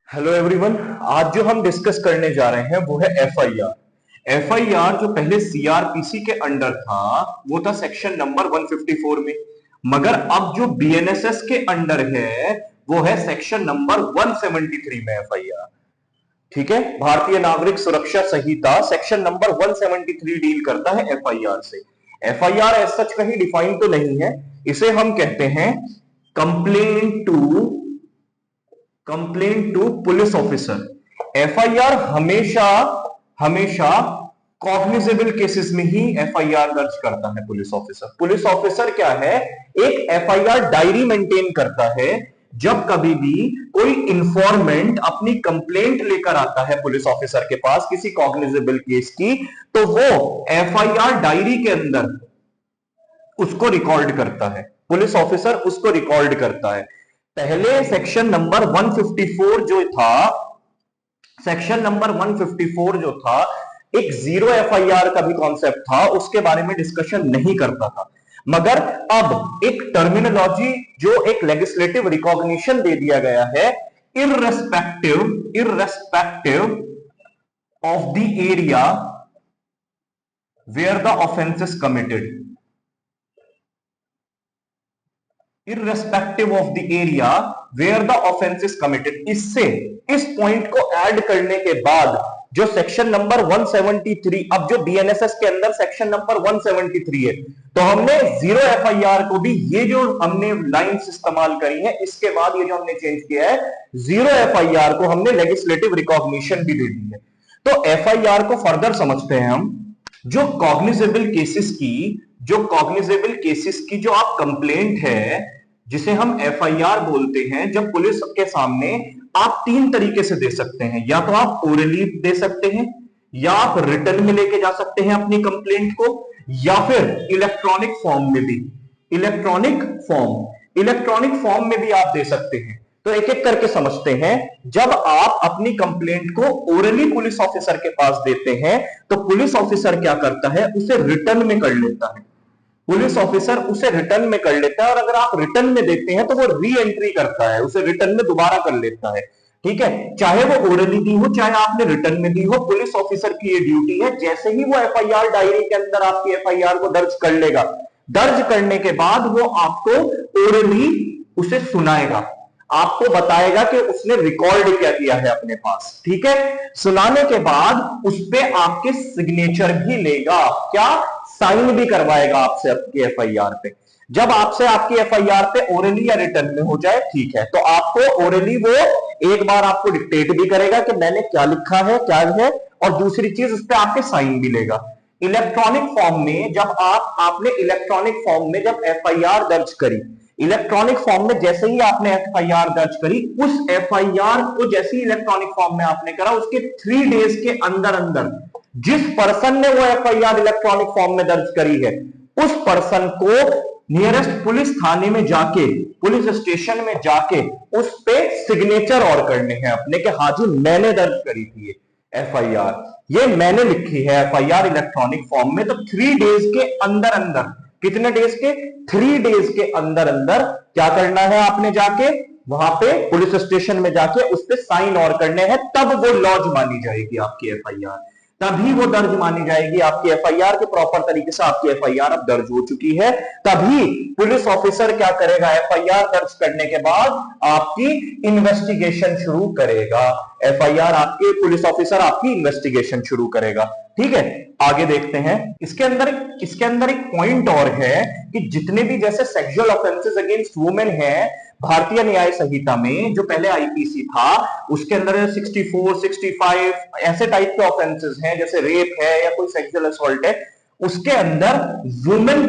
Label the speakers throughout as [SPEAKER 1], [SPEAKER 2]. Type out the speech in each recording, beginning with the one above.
[SPEAKER 1] Hello everyone. आज जो हम डिस्कस करने जा रहे हैं वो है एफआईआर। एफआईआर जो पहले सीआरपीसी के अंडर था वो था सेक्शन नंबर 154 में, मगर अब जो बीएनएसएस के अंडर है वो है सेक्शन नंबर 173 में एफआईआर। ठीक है, भारतीय नागरिक सुरक्षा संहिता सेक्शन नंबर 173 डील करता है एफआईआर से। एफआईआर एज सच कहीं डिफाइन तो नहीं है, इसे हम कहते हैं complaint to police officer. FIR हमेशा हमेशा कॉग्निजेबल केसेस में ही एफआईआर दर्ज करता है पुलिस ऑफिसर। पुलिस ऑफिसर क्या है, एक एफआईआर डायरी मेंटेन करता है। जब कभी भी कोई इंफॉर्मेंट अपनी कंप्लेंट लेकर आता है पुलिस ऑफिसर के पास किसी कॉग्निजेबल केस की, तो वो एफआईआर डायरी के अंदर उसको रिकॉर्ड करता है। पुलिस ऑफिसर उसको रिकॉर्ड करता है। पहले सेक्शन नंबर 154 जो था, सेक्शन नंबर 154 जो था एक जीरो एफआईआर का भी कॉन्सेप्ट था, उसके बारे में डिस्कशन नहीं करता था। मगर अब एक टर्मिनोलॉजी जो एक लेजिस्लेटिव रिकॉग्निशन दे दिया गया है, irrespective of the area where the offence is committed, irrespective of the area where the offence is committed. इससे इस पॉइंट को ऐड करने के बाद जो सेक्शन नंबर 173, अब जो बीएनएसएस के अंदर सेक्शन नंबर 173 है, तो हमने जीरो एफआईआर को भी, ये जो हमने लाइंस इस्तेमाल करी है इसके बाद ये जो हमने चेंज किया है, जीरो एफआईआर को हमने लेजिस्लेटिव रिकॉग्निशन भी दे दी है। तो एफआईआर को फर्दर समझते हैं हम। जो कॉग्निजेबल केसेस की जो आप कंप्लेंट है, जिसे हम एफआईआर बोलते हैं, जब पुलिस के सामने आप तीन तरीके से दे सकते हैं। या तो आप ओरली दे सकते हैं, या आप रिटर्न में लेके जा सकते हैं अपनी कंप्लेंट को, या फिर इलेक्ट्रॉनिक फॉर्म में भी, इलेक्ट्रॉनिक फॉर्म में भी आप दे सकते हैं। तो एक एक करके समझते हैं। जब आप अपनी कंप्लेंट को ओरली पुलिस ऑफिसर के पास देते हैं तो पुलिस ऑफिसर क्या करता है, उसे रिटर्न में कर लेता है। पुलिस ऑफिसर उसे रिटर्न में कर लेता है, और अगर आप रिटर्न में देते हैं तो वो री एंट्री करता है, उसे रिटर्न में दोबारा कर लेता है। ठीक है, चाहे वो ओरली दी हो चाहे आपने रिटर्न में दी हो, पुलिस ऑफिसर की ये ड्यूटी है। जैसे ही वो एफआईआर डायरी के अंदर आपकी एफआईआर को दर्ज कर लेगा, दर्ज करने के बाद वो आपको ओरली उसे सुनाएगा, आपको बताएगा कि उसने रिकॉर्ड क्या किया है अपने पास। ठीक है, सुनाने के बाद उस पर आपके सिग्नेचर भी लेगा, क्या साइन भी करवाएगा आपसे आपकी एफआईआर पे। जब आपसे आपकी एफआईआर पे ओरली या रिटर्न में हो जाए, ठीक है, तो आपको ओरली वो एक बार आपको डिक्टेट भी करेगा कि मैंने क्या लिखा है क्या है, और दूसरी चीज उस पर आपके साइन भी लेगा। इलेक्ट्रॉनिक फॉर्म में जब आपने इलेक्ट्रॉनिक फॉर्म में जब एफआईआर दर्ज करी, इलेक्ट्रॉनिक फॉर्म में जैसे ही आपने एफआईआर दर्ज करी, उस एफआईआर को जैसे ही इलेक्ट्रॉनिक फॉर्म में आपने करा, उसके 3 डेज के अंदर अंदर जिस पर्सन ने वो एफआईआर इलेक्ट्रॉनिक फॉर्म में दर्ज करी है, उस पर्सन को नियरेस्ट पुलिस थाने में जाके, पुलिस स्टेशन में जाके उस पे सिग्नेचर और करने हैं अपने, कि हाँ जी मैंने दर्ज करी थी एफआईआर, ये मैंने लिखी है एफआईआर इलेक्ट्रॉनिक फॉर्म में। तो 3 डेज के अंदर अंदर, कितने डेज के, 3 डेज के अंदर अंदर क्या करना है आपने, जाके वहां पे पुलिस स्टेशन में जाके उस पर साइन और करने हैं, तब वो लॉज मानी जाएगी आपकी एफआईआर, तभी वो दर्ज मानी जाएगी आपकी एफआईआर के प्रॉपर तरीके से। आपकी एफआईआर अब दर्ज हो चुकी है, तभी पुलिस ऑफिसर क्या करेगा, एफआईआर दर्ज करने के बाद आपकी इन्वेस्टिगेशन शुरू करेगा। एफआईआर आपके पुलिस ऑफिसर आपकी इन्वेस्टिगेशन शुरू करेगा। ठीक है, आगे देखते हैं। इसके अंदर एक पॉइंट और है कि जितने भी जैसे सेक्सुअल ऑफेंसेस अगेंस्ट वुमेन है भारतीय न्याय संहिता में, जो पहले आईपीसी था, उसके अंदर 64, 65 ऐसे टाइप के ऑफेंसेस हैं, जैसे रेप है या कोई सेक्सुअल असॉल्ट है, उसके अंदर वुमेन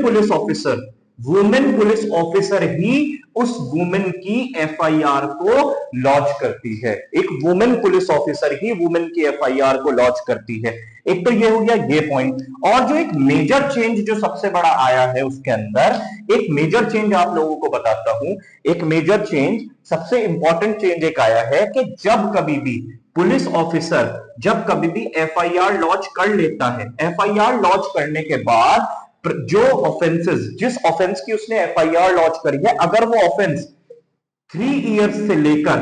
[SPEAKER 1] पुलिस ऑफिसर ही उस वुमेन की एफआईआर को लॉन्च करती है। एक वुमेन पुलिस ऑफिसर ही वुमेन की एफआईआर को लॉन्च करती है। एक तो ये हो गया ये पॉइंट। और जो एक मेजर चेंज जो सबसे बड़ा आया है उसके अंदर, एक मेजर चेंज आप लोगों को बताता हूं। एक मेजर चेंज, सबसे इंपॉर्टेंट चेंज एक आया है कि जब कभी भी पुलिस ऑफिसर जब कभी भी एफआईआर लॉन्च कर लेता है, एफआईआर लॉन्च करने के बाद जो ऑफेंसेस, जिस ऑफेंस की उसने एफआईआर लॉन्च करी है, अगर वो ऑफेंस 3 इयर्स से लेकर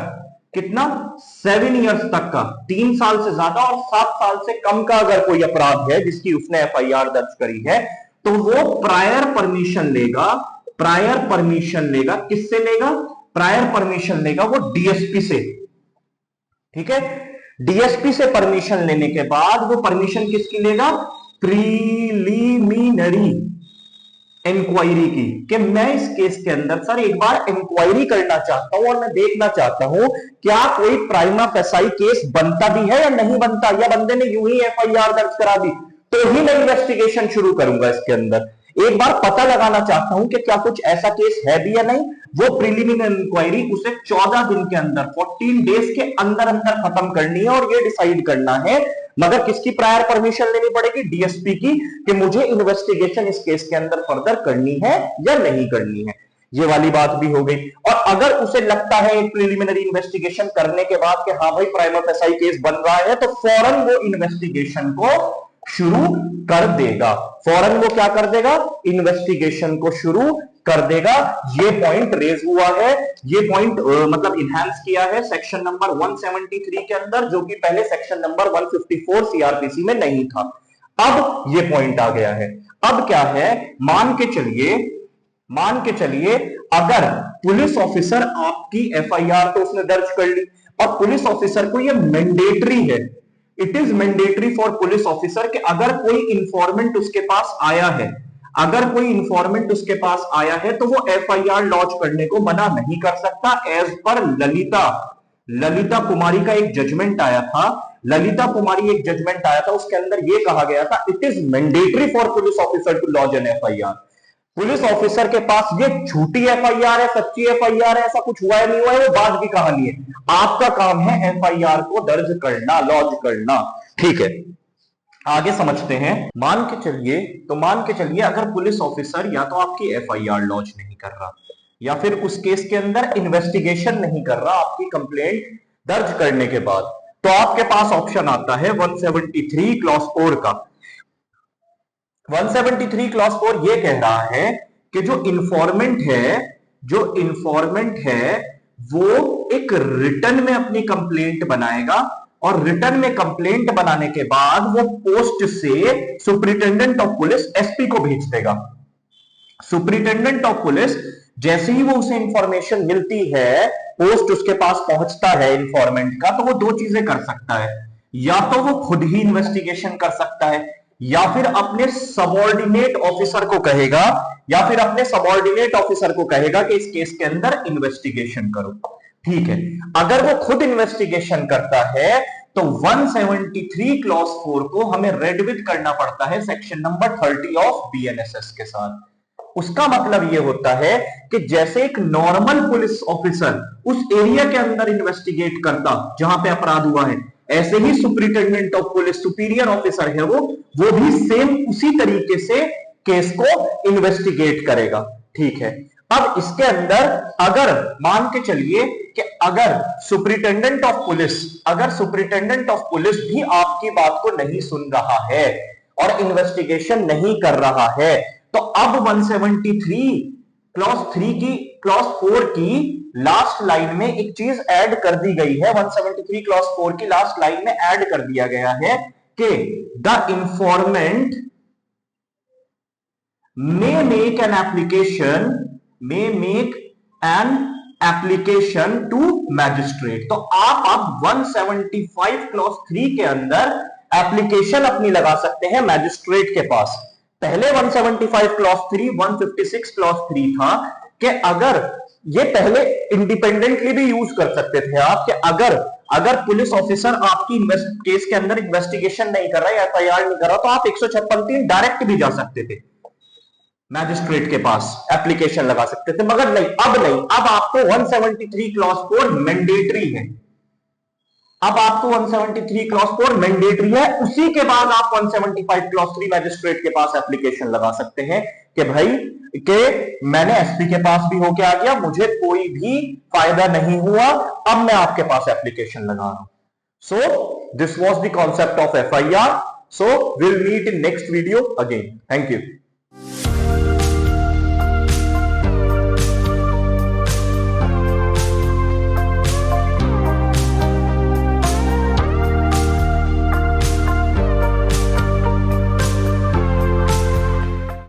[SPEAKER 1] कितना 7 इयर्स तक का, 3 साल से ज्यादा और 7 साल से कम का अगर कोई अपराध है जिसकी उसने एफआईआर दर्ज करी है, तो वो प्रायर परमिशन लेगा। प्रायर परमिशन लेगा, किससे लेगा? प्रायर परमिशन लेगा वो डीएसपी से। ठीक है, डीएसपी से परमिशन लेने के बाद वो परमिशन किसकी लेगा? प्रीलिमिनरी इंक्वायरी की, कि मैं इस केस के अंदर सर एक बार इंक्वायरी करना चाहता हूं और मैं देखना चाहता हूं क्या कोई प्राइमा फेसाई केस बनता भी है या नहीं बनता, या बंदे ने यूं ही एफआईआर दर्ज करा दी, तो ही मैं इन्वेस्टिगेशन शुरू करूंगा इसके अंदर। एक बार पता लगाना चाहता हूं कि क्या कुछ ऐसा केस है भी या नहीं। वो प्रीलिमिनरी इंक्वायरी उसे 14 दिन के अंदर, 14 डेज के अंदर अंदर खत्म करनी है और ये डिसाइड करना है, मगर किसकी प्रायर परमिशन लेनी पड़ेगी? डीएसपी की, कि मुझे इन्वेस्टिगेशन इस केस के अंदर फर्दर करनी है या नहीं करनी है। ये वाली बात भी हो गई। और अगर उसे लगता है एक प्रिलिमिनरी इन्वेस्टिगेशन करने के बाद कि हाँ भाई प्राइमा फेसाई केस बन रहा है, तो फौरन वो इन्वेस्टिगेशन को शुरू कर देगा। फौरन वो क्या कर देगा? इन्वेस्टिगेशन को शुरू कर देगा। ये पॉइंट रेज हुआ है, ये पॉइंट मतलब इनहैंस किया है सेक्शन नंबर 173 के अंदर, जो कि पहले सेक्शन नंबर 154 सीआरपीसी में नहीं था। अब ये पॉइंट आ गया है। अब क्या है, मान के चलिए अगर पुलिस ऑफिसर आपकी एफआईआर तो उसने दर्ज कर ली, और पुलिस ऑफिसर को ये मैंडेटरी है, it is mandatory for police officer कि अगर कोई इंफॉर्मेंट उसके पास आया है, अगर कोई इंफॉर्मेंट उसके पास आया है, तो वो एफआईआर लॉन्च करने को मना नहीं कर सकता। एज पर ललिता कुमारी का एक जजमेंट आया था, उसके अंदर ये कहा गया था, it is mandatory for police officer to launch an FIR. Police officer के पास ये झूठी एफआईआर है, सच्ची एफआईआर है, ऐसा कुछ हुआ है नहीं हुआ है, वो बाद की कहानी है। आपका काम है एफआईआर को दर्ज करना, लॉन्च करना। ठीक है, आगे समझते हैं। मान के चलिए अगर पुलिस ऑफिसर या तो आपकी एफआईआर लॉन्च नहीं कर रहा, या फिर उस केस के अंदर इन्वेस्टिगेशन नहीं कर रहा आपकी कंप्लेंट दर्ज करने के बाद, तो आपके पास ऑप्शन आता है 173 क्लॉज 4 का। 173 क्लॉज 4 ये कह रहा है कि जो इंफॉर्मेंट है वो एक रिटर्न में अपनी कंप्लेंट बनाएगा, और रिटर्न में कंप्लेंट बनाने के बाद वो पोस्ट से सुपरिटेंडेंट ऑफ पुलिस एसपी को भेज देगा। सुपरिटेंडेंट ऑफ पुलिस जैसे ही वो उसे इंफॉर्मेशन मिलती है, पोस्ट उसके पास पहुंचता है इंफॉर्मेंट का, तो वो दो चीजें कर सकता है, या तो वो खुद ही इन्वेस्टिगेशन कर सकता है, या फिर अपने सबऑर्डिनेट ऑफिसर को कहेगा कि इस केस के अंदर इन्वेस्टिगेशन करो। ठीक है, अगर वो खुद इन्वेस्टिगेशन करता है तो 173 क्लॉज 4 को हमें रेड विद करना पड़ता है सेक्शन नंबर 30 ऑफ बीएनएसएस के साथ। उसका मतलब यह होता है कि जैसे एक नॉर्मल पुलिस ऑफिसर उस एरिया के अंदर इन्वेस्टिगेट करता जहां पे अपराध हुआ है, ऐसे ही superintendent of police superior officer है वो भी सेम उसी तरीके से केस को इन्वेस्टिगेट करेगा। ठीक है, अब इसके अंदर अगर मान के चलिए कि अगर सुपरिटेंडेंट ऑफ पुलिस भी आपकी बात को नहीं सुन रहा है और इन्वेस्टिगेशन नहीं कर रहा है, तो अब 173 क्लॉज 4 की लास्ट लाइन में एक चीज ऐड कर दी गई है। 173 क्लॉज 4 की लास्ट लाइन में ऐड कर दिया गया है कि the इंफॉर्मेंट may make an application to magistrate। तो आप अब 175 क्लॉज 3 के अंदर एप्लीकेशन अपनी लगा सकते हैं मैजिस्ट्रेट के पास। पहले 175 क्लॉज 3 156 क्लॉज 3 था कि अगर ये पहले इंडिपेंडेंटली भी यूज कर सकते थे आप, कि अगर पुलिस ऑफिसर आपकी केस के अंदर इन्वेस्टिगेशन नहीं कर रहा है, एफआईआर नहीं कर रहा, तो आप 156 डायरेक्ट भी जा सकते थे मैजिस्ट्रेट के पास, एप्लीकेशन लगा सकते थे। मगर नहीं, अब आपको 173 क्लॉज 4 मैंडेटरी है। अब आपको 173 क्लॉज 4 मैंडेटरी है, उसी के बाद आप 175 क्लॉज 3 मैजिस्ट्रेट के पास एप्लीकेशन लगा सकते हैं कि भाई कि मैंने एसपी के पास भी होके आ गया, मुझे कोई भी फायदा नहीं हुआ, अब मैं आपके पास एप्लीकेशन लगा रहा हूं। So this was the concept of FIR. So will meet in next video again. Thank you.